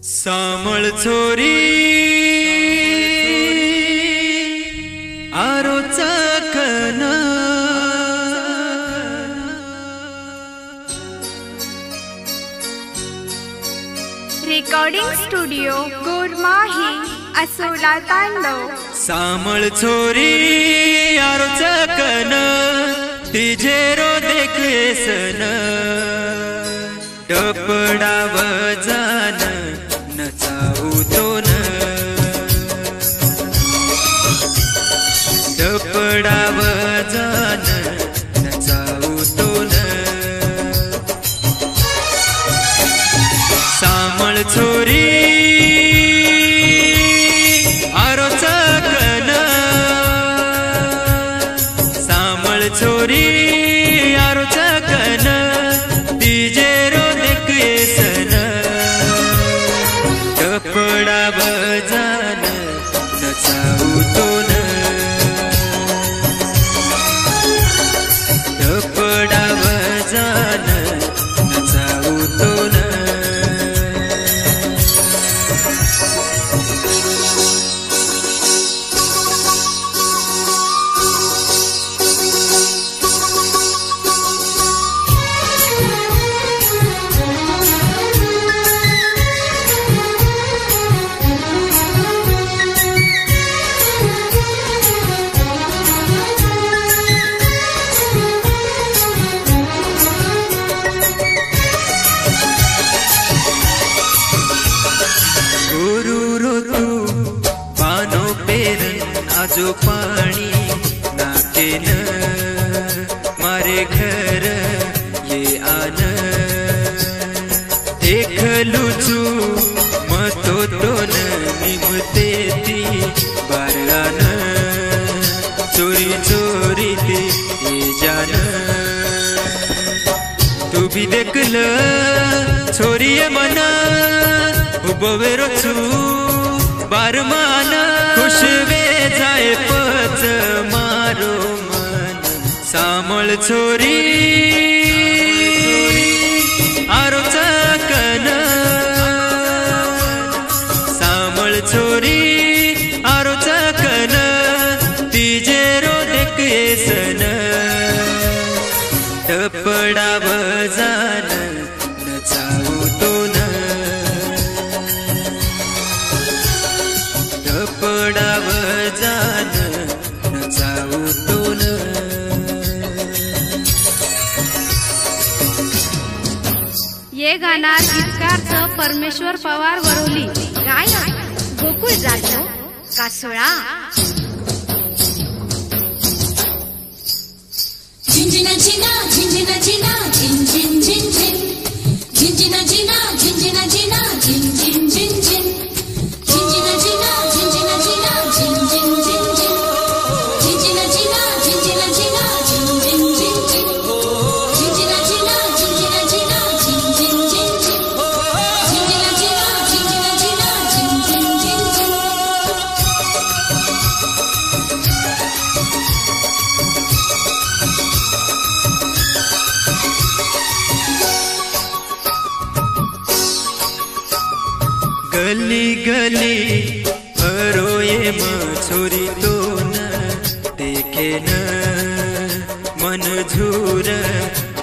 सामळ छोरी आरोचा कन recording studio गुरमाही Asola तांडव। सामळ छोरी आरोचा कन तिजे रो देखेसन टपडा वजान नचाऊ तोन टपडा वजान नचाऊ तोन सामळ छोरी आरोचा कन सामळ छोरी आरोचा कन तिजे रो देखेसन टपडा वजान नचाऊ तोन टपडा वजान नचाऊ तोन आजो पानी नाकेन मारे घर ये आन देखलू चू मतो तोन निमते ती बारगान चोरी चोरी ती ये जान तू भी देखल छोरी मना उबवेरो चू बारमान खुशवे जाए पच मारो मन सामळ छोरी आरोचा कन सामळ छोरी आरोचा कन तिजे रो देखेसन टपडा वजान नचाऊ तोन टपडा वजान नचाऊ तोन ये गाना गीतकारच परमेश्वर पवार वरोली, गायक गोकुळ जाधव कासोळा। झिंझिना झिना झिंझिना झिना झिन झिन झिन झिन झिंझिना झिना झिंझिना झिना झिन झिन झिन झिन झिंझिना झिना झिंझिना झिना झिन झिन झिन झिन झिंझिना झिना झिंझिना झिना झिन झिन झिन झिन झिंझिना झिना झिंझिना झिना झिन झिन झिन झिन झिंझिना झिना झिंझिना झिना झिन झिन झिन झिन। गली गली भरोये छोरी तोन देखे न मन झूर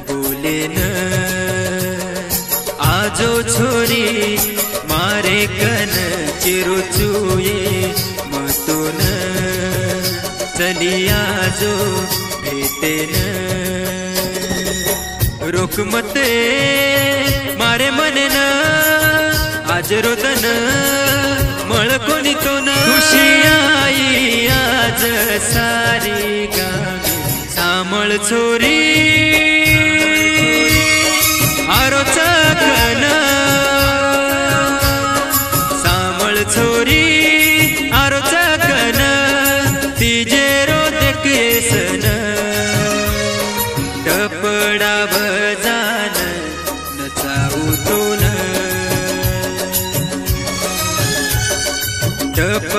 बोले न आजो छोरी मारे कन चिरो चुये मतोन चली आजो भेटे न रोक मते मारे मने न आज रोदन मळ कोणी तो न खुशी आई आज सारी गावी सामळ छोरी आरोचा कन सामळ छोरी आरोचा कन तिजे रो देखेसन टपडा वजान नचाऊ तोन टप